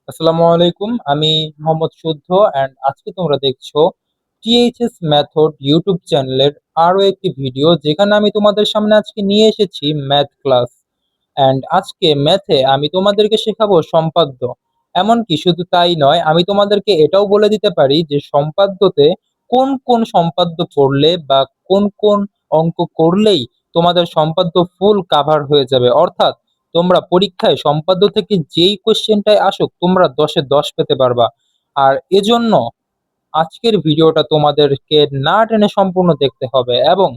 আসসালামু আলাইকুম। আমি মোহাম্মদ শুদ্ধ অ্যান্ড আজকে তোমরা দেখছো টিএইচএস মেথড ইউটিউব চ্যানেলের আরো একটি ভিডিও, যেখানে আমি তোমাদের সামনে আজকে নিয়ে এসেছি ম্যাথ ক্লাস। অ্যান্ড আজকে ম্যাথে আমি তোমাদেরকে শেখাবো সম্পাদ্য। এমনকি শুধু তাই নয়, আমি তোমাদেরকে এটাও বলে দিতে পারি যে সম্পাদ্যতে কোন কোন সম্পাদ্য পড়লে বা কোন কোন অঙ্ক করলেই তোমাদের সম্পাদ্য ফুল কাভার হয়ে যাবে। অর্থাৎ তোমরা পরীক্ষায় সম্পাদ্য থেকে যেই কোশ্চেনটাই আসুক তোমরা 10-এ 10 পেতে পারবা। আর এজন্য আজকের ভিডিওটা তোমাদেরকে না টেনে সম্পূর্ণ দেখতে হবে এবং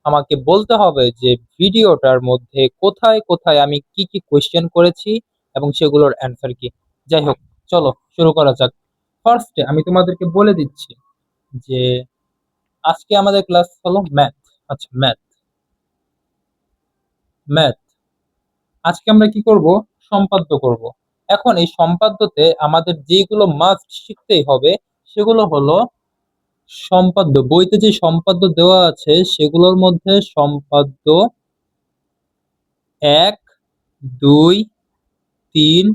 আমাকে বলতে হবে যে ভিডিওটার মধ্যে কোথায় কোথায় আমি কি কি কোয়েশ্চেন করেছি এবং সেগুলোর অ্যান্সার কি। যাই হোক, চলো শুরু করা যাক। ফার্স্টে আমি তোমাদেরকে বলে দিচ্ছি যে আজকে আমাদের ক্লাস হলো ম্যাথ। আচ্ছা, ম্যাথ ম্যাথ আজকে আমরা কি করব? সম্পাদ্য করব। এখন এই সম্পাদ্যতে আমাদের যেগুলো মাস্ট শিখতেই হবে সেগুলো হলো সম্পাদ্য। বইতে যে সম্পাদ্য দেওয়া আছে সেগুলোর মধ্যে সম্পাদ্য 1, 2, 3,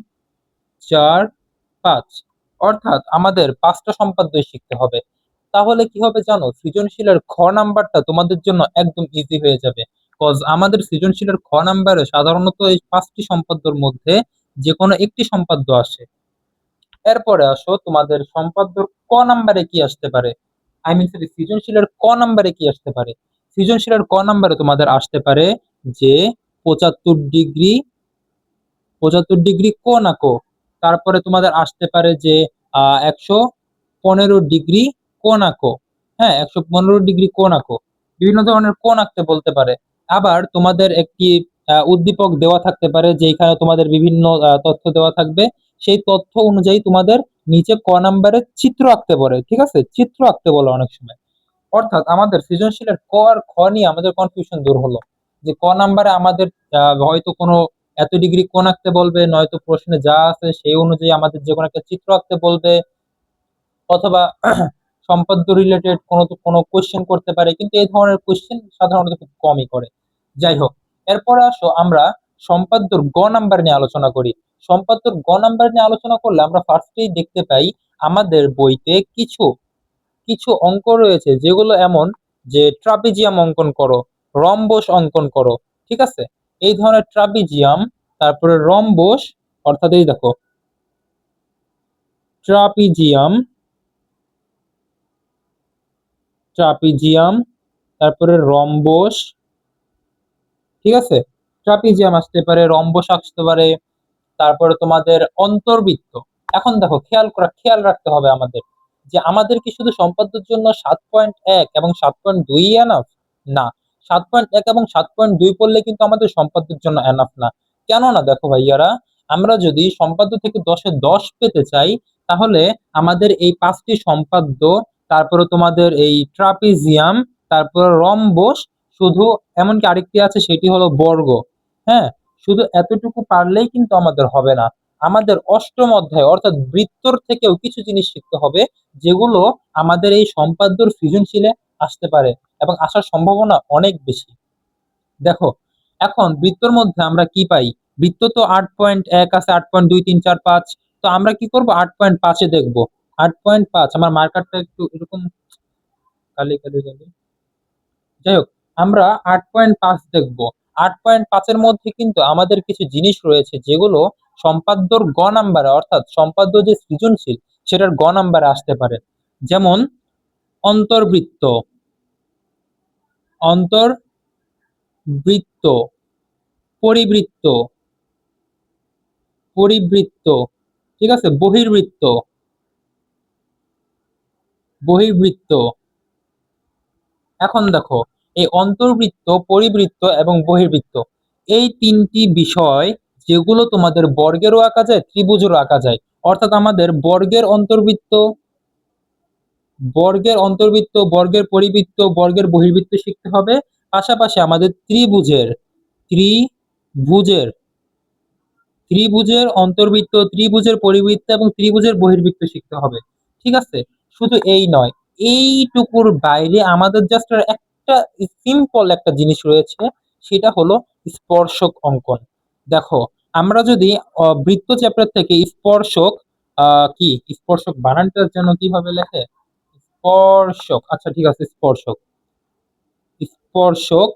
4, 5, অর্থাৎ আমাদের 5টা সম্পাদ্যই শিখতে হবে। তাহলে কি হবে জানো? সৃজনশীলের খ নাম্বারটা তোমাদের জন্য একদম ইজি হয়ে যাবে। কজ আমাদের সৃজনশীলের খ নাম্বারে সাধারণত এই 5টি সম্পাদ্যর মধ্যে যে কোনো একটি সম্পাদ্য আসে। এরপরে আসো তোমাদের সম্পাদ্যর ক নাম্বারে কি আসতে পারে। আই মিন সরি, সৃজনশীলের ক নাম্বারে কি আসতে পারে? সৃজনশীলের ক নাম্বারে তোমাদের আসতে পারে যে 75 ডিগ্রি, 75 ডিগ্রি কোণ আঁকো। তারপরে তোমাদের আসতে পারে যে 115 ডিগ্রি কোণ আঁকো। হ্যাঁ, 115 ডিগ্রি কোণ আঁকো। বিভিন্ন ধরনের কোণ আঁকতে বলতে পারে। আবার তোমাদের একটি উদ্দীপক দেওয়া থাকতে পারে, যেখানে তোমাদের বিভিন্ন তথ্য দেওয়া থাকবে। সেই তথ্য অনুযায়ী তোমাদের নিচে ক নাম্বারে চিত্র আঁকতে পারে। ঠিক আছে, চিত্র আঁকতে বলে অনেক সময়। অর্থাৎ আমাদের সৃজনশীলের ক আর খ নিয়ে আমাদের কনফিউশন দূর হলো। যে ক নাম্বারে আমাদের হয়তো কোনো এত ডিগ্রি কোণ আঁকতে বলবে, নয়তো প্রশ্নে যা আছে সেই অনুযায়ী আমাদের যে কোনো একটা চিত্র আঁকতে বলবে, অথবা সম্পাদ্য রিলেটেড কোনো কোনো কোশ্চেন করতে পারে। কিন্তু এই ধরনের কোশ্চেন সাধারণত খুব কমই করে। যাই হোক, এরপরে আসো আমরা সম্পাদ্যর গ নাম্বার নিয়ে আলোচনা করি। সম্পাদ্যর গ নাম্বার নিয়ে আলোচনা করলে আমরা ফার্স্টেই দেখতে পাই আমাদের বইতে কিছু কিছু অঙ্ক রয়েছে যেগুলো এমন যে ট্রাপিজিয়াম অঙ্কন করো, রম্বস অঙ্কন করো। ঠিক আছে, এই ধরনের ট্রাপিজিয়াম, তারপরে রম্বস, অর্থাৎ এই দেখো ট্রাপিজিয়াম, ট্রাপিজিয়াম, তারপরে রম্বস। ঠিক আছে, ট্রাপিজিয়াম আসতে পারে, রম্বস আসতে পারে, তারপরে তোমাদের অন্তর্বৃত্ত। এখন দেখো, খেয়াল রাখতে হবে আমাদের যে আমাদের কি শুধু সম্পাদ্যের জন্য 7.1 এবং 7.2 এনাফ? না, 7.1 এবং 7.2 পড়লে কিন্তু আমাদের সম্পাদ্যের জন্য এনাফ না। কেননা দেখো ভাইয়ারা, আমরা যদি সম্পাদ্য থেকে 10-এ 10 পেতে চাই, তাহলে আমাদের এই 5টি সম্পাদ্য, তারপরে তোমাদের এই ট্রাপিজিয়াম, তারপরে রম্বস, শুধু এমনকি আরেকটি আছে সেটি হলো বর্গ। হ্যাঁ, শুধু এতটুকু পারলেই কিন্তু আমাদের হবে না। আমাদের অষ্টম অধ্যায় অর্থাৎ বৃত্তর থেকেও কিছু জিনিস শিখতে হবে, যেগুলো আমাদের এই সম্পাদ্যর সৃজনশীলে আসতে পারে এবং আসার সম্ভাবনা অনেক বেশি। দেখো, এখন বৃত্তর মধ্যে আমরা কি পাই? বৃত্ত তো 8.1 আছে, 8.2 3 4 5। তো আমরা কি করব? 8.5-এ দেখবো। 8.5, আমার মার্কারটা একটু এরকম কালি কালি কালি। যাই হোক, আমরা 8.5 দেখবো। 8.5-এর মধ্যে কিন্তু আমাদের কিছু জিনিস রয়েছে যেগুলো সম্পাদ্যর গ নাম্বারে, অর্থাৎ সম্পাদ্য যে সৃজনশীল সেটার গ নাম্বারে আসতে পারে। যেমন অন্তর্বৃত্ত, অন্তর্বৃত্ত, পরিবৃত্ত, পরিবৃত্ত। ঠিক আছে, বহির্বৃত্ত, বহির্বৃত্ত। এখন দেখো, এই অন্তর্বৃত্ত, পরিবৃত্ত এবং বহির্বৃত্ত, এই তিনটি বিষয় যেগুলো তোমাদের বর্গেরও আঁকা যায়, ত্রিভুজেরও আঁকা যায়। অর্থাৎ আমাদের বর্গের অন্তর্বৃত্ত, বর্গের পরিবৃত্ত, বর্গের বহির্বৃত্ত শিখতে হবে। পাশাপাশি আমাদের ত্রিভুজের ত্রিভুজের অন্তর্বৃত্ত, ত্রিভুজের পরিবৃত্ত এবং ত্রিভুজের বহির্বৃত্ত শিখতে হবে। ঠিক আছে, শুধু এই নয়, এইটুকুর বাইরে আমাদের জাস্ট একটা সিম্পল একটা জিনিস রয়েছে, সেটা হলো স্পর্শক অঙ্কন। দেখো, আমরা যদি বৃত্ত চ্যাপ্টার থেকে স্পর্শক কি স্পর্শক বানানটার জন্য কিভাবে লেখে? স্পর্শক, আচ্ছা ঠিক আছে, স্পর্শক। স্পর্শক,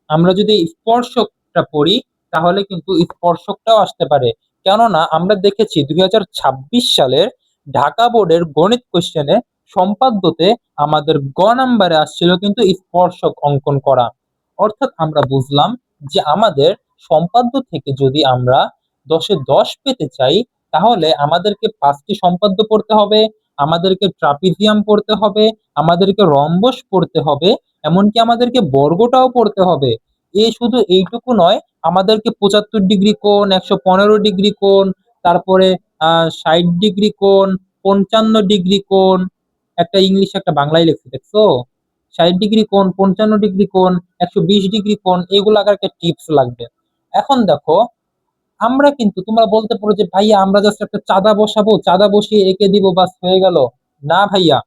আমরা যদি স্পর্শকটা পড়ি তাহলে কিন্তু স্পর্শকটাও আসতে পারে। কেননা আমরা দেখেছি 2026 সালের ঢাকা বোর্ডের গণিত কোশ্চেনে সম্পাদ্যতে আমাদের গ নাম্বারে আসছিল কিন্তু স্পর্শক অঙ্কন করা। অর্থাৎ আমরা বুঝলাম যে আমাদের সম্পাদ্য থেকে যদি আমরা 10-এ 10 পেতে চাই তাহলে আমাদেরকে 5টি সম্পাদ্য পড়তে হবে, আমাদেরকে ট্রাপিজিয়াম পড়তে হবে, আমাদেরকে রম্বস পড়তে হবে, এমনকি আমাদেরকে বর্গটাও পড়তে হবে। শুধু এইটুকু নয়, আমাদেরকে 75 ডিগ্রি কোণ, 115 ডিগ্রি কোণ, তারপরে 60 ডিগ্রি কোণ, 55 ডিগ্রি কোণ, একটা ইংলিশ একটা বাংলায় লিখছি দেখছো? 60 ডিগ্রি কোণ, 55 ডিগ্রি কোণ, 120 ডিগ্রি কোণ, এগুলো আকার একটা টিপস লাগবে। এখন দেখো, আমরা কিন্তু তোমরা বলতে পারো যে ভাইয়া আমরা জাস্ট একটা চাঁদা বসাবো, চাঁদা বসিয়ে এঁকে দিব, বাস হয়ে গেল। না ভাইয়া,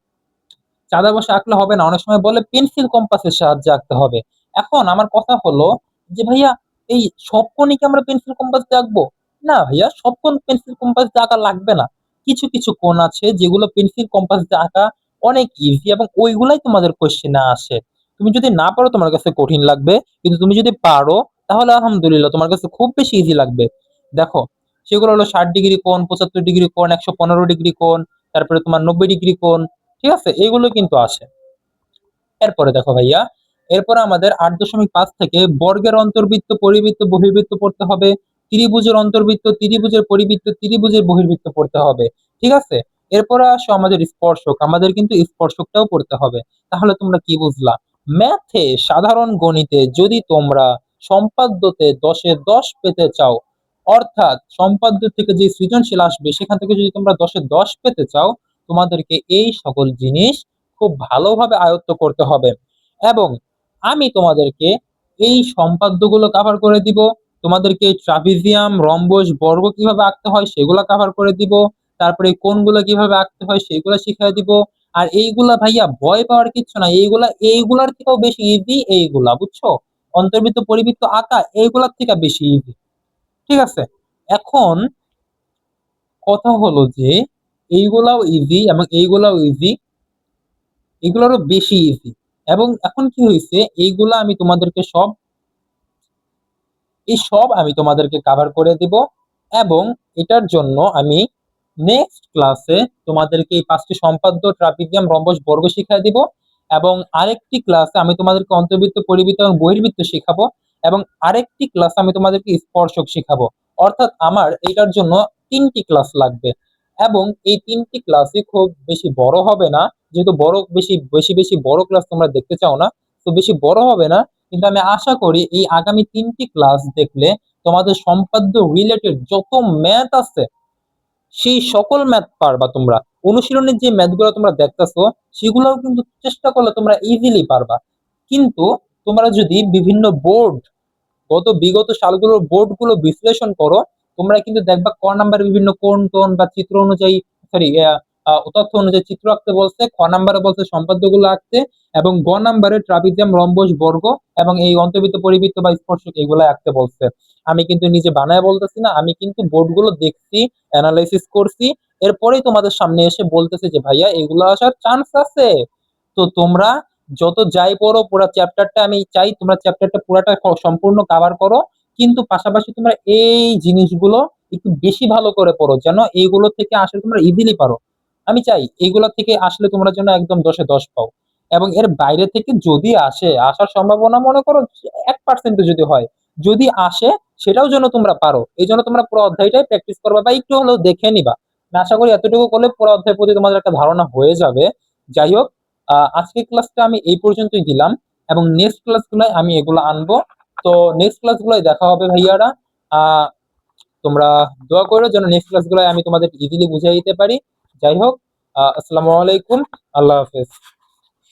চাঁদা বসে আঁকলে হবে না, অনেক সময় বলে পেন্সিল কম্পাসের সাহায্যে আঁকতে হবে। এখন আমার কথা হলো যে ভাইয়া, এই সব কোণই কি আমরা পেন্সিল কম্পাস দিয়ে আঁকবো? না ভাইয়া, সব কোণ পেন্সিল কম্পাস দিয়ে আঁকা লাগবে না। কিছু কিছু কোণ আছে যেগুলো পেন্সিল কম্পাস দিয়ে আঁকা অনেক ইজি এবং ওইগুলাই তোমাদের কোশ্চেনে আসে। তুমি যদি না পারো তোমার কাছে কঠিন লাগবে, কিন্তু তুমি যদি পারো তাহলে আলহামদুলিল্লাহ তোমার কাছে খুব বেশি ইজি লাগবে। দেখো, সেগুলো হলো 60 ডিগ্রি কোণ, 75 ডিগ্রি কোণ, 115 ডিগ্রি কোণ, তারপরে তোমার 90 ডিগ্রি কোণ, ঠিক আছে, এগুলো কিন্তু আসে। এরপরে দেখো ভাইয়া, এরপরে আমাদের 8.5 থেকে বর্গের অন্তর্বৃত্ত, পরিবৃত্ত, বহির্বৃত্ত পড়তে হবে, ত্রিভুজের অন্তর্বৃত্ত, ত্রিভুজের পরিবৃত্ত, ত্রিভুজের বহির্বৃত্ত পড়তে হবে। ঠিক আছে, এরপরে আসো আমাদের স্পর্শক, আমাদের কিন্তু স্পর্শকটাও পড়তে হবে। তাহলে তোমরা কি বুঝলা? ম্যাথে, সাধারণ গণিতে যদি তোমরা সম্পাদ্যতে 10-এ 10 পেতে চাও, অর্থাৎ সম্পাদ্য থেকে যে সৃজনশীল আসবে সেখান থেকে যদি তোমরা 10-এ 10 পেতে চাও, তোমাদেরকে এই সকল জিনিস খুব ভালোভাবে আয়ত্ত করতে হবে। এবং আমি তোমাদেরকে এই সম্পাদ্যগুলো কভার করে দিব, তোমাদেরকে ট্রাপিজিয়াম, রম্বস, বর্গ কিভাবে আঁকতে হয় সেগুলো কভার করে দিব, তারপরে কোণগুলো কিভাবে আঁকতে হয় সেগুলো শিখিয়ে দিব। আর এইগুলা ভাইয়া ভয় পাওয়ার কিচ্ছু না, এইগুলার থেকেও বেশি ইজি এইগুলা, বুঝছো? অন্তর্বৃত্ত, পরিবৃত্ত আঁকা এইগুলার থেকে বেশি ইজি। ঠিক আছে, এখন কথা হলো যে এইগুলাও ইজি এবং এইগুলাও ইজি, এগুলোরও বেশি ইজি। এবং এখন কি হয়েছে, এইগুলা আমি তোমাদেরকে আমি তোমাদেরকে কভার করে দিব। এবং এটার জন্য আমি নেক্সট ক্লাসে তোমাদেরকে এই 5টি সম্পাদ্য, ট্রাপিজিয়াম, রম্বস, বর্গ শিখিয়ে দিব। এবং আরেকটি ক্লাসে আমি তোমাদেরকে অন্তর্বৃত্ত, পরিবৃত্ত এবং বহির্বৃত্ত শিখাবো। এবং আরেকটি ক্লাসে আমি তোমাদেরকে স্পর্শক শিখাবো। অর্থাৎ আমার এটার জন্য 3টি ক্লাস লাগবে। এবং এই 3টি ক্লাসই খুব বেশি বড় হবে না, যেহেতু বেশি বেশি বেশি বড় ক্লাস তোমরা দেখতে চাও না, তো বেশি বড় হবে না। কিন্তু আমি আশা করি এই আগামী 3টি ক্লাস দেখলে তোমাদের সম্পাদ্য রিলেটেড যত ম্যাথ আছে সেই সকল ম্যাথ পারবা তোমরা। অনুশীলনের যে ম্যাথগুলো তোমরা দেখতেছো সেগুলোও কিন্তু চেষ্টা করলে তোমরা ইজিলি পারবা। কিন্তু তোমরা যদি বিভিন্ন বোর্ড, বিগত সালগুলোর বোর্ড গুলো বিশ্লেষণ করো, তোমরা কিন্তু দেখবা ক নাম্বারে বিভিন্ন কোণ টোন বা চিত্র অনুযায়ী, সরি, তথ্য অনুযায়ী চিত্র আঁকতে বলছে, খ নাম্বারে বলছে সম্পাদ্য গুলো আঁকতে, এবং গ নাম্বারে ট্রাপিজিয়াম, রম্বস, বর্গ এবং এই অন্তর্বৃত্ত, পরিবৃত্ত বা স্পর্শক এগুলো আঁকতে বলছে। আমি কিন্তু নিজে বানায় বলতেছি না, আমি কিন্তু বোর্ড গুলো দেখছি, অ্যানালাইসিস করছি, এরপরেই তোমাদের সামনে এসে বলতেছে যে ভাইয়া এগুলো আসার চান্স আছে। তো তোমরা যত যাই পড়ো, পুরো চ্যাপ্টারটা আমি চাই তোমরা চ্যাপ্টারটা পুরাটা সম্পূর্ণ কভার করো, কিন্তু পাশাপাশি তোমরা এই জিনিসগুলো একটু বেশি ভালো করে পড়ো, যেন এইগুলো থেকে আসলে তোমরা ইজিলি পারো। আমি চাই এইগুলো থেকে আসলে তোমরা যেন একদম 10-এ 10 পাও। এবং এর বাইরে থেকে যদি আসার সম্ভাবনা মনে করো 1% যদি হয়, যদি আসে সেটাও যেন তোমরা পারো, এই জন্য তোমরা পুরো অধ্যায়টাই প্র্যাকটিস করবা বা একটু হলেও দেখে নিবা। আমি আশা করি এতটুকু করলে পুরো অধ্যায়ের প্রতি তোমাদের একটা ধারণা হয়ে যাবে। যাই হোক, আজকের ক্লাসটা আমি এই পর্যন্তই দিলাম, এবং নেক্সট ক্লাসগুলোয় আমি এগুলো আনবো। তো নেক্সট ক্লাসগুলোয় দেখা হবে ভাইয়ারা। আহ তোমরা দোয়া করো যেন নেক্সট ক্লাসগুলোয় আমি তোমাদের ইজিলি বুঝিয়ে দিতে পারি। যাই হোক, আসসালামু আলাইকুম, আল্লাহ হাফেজ।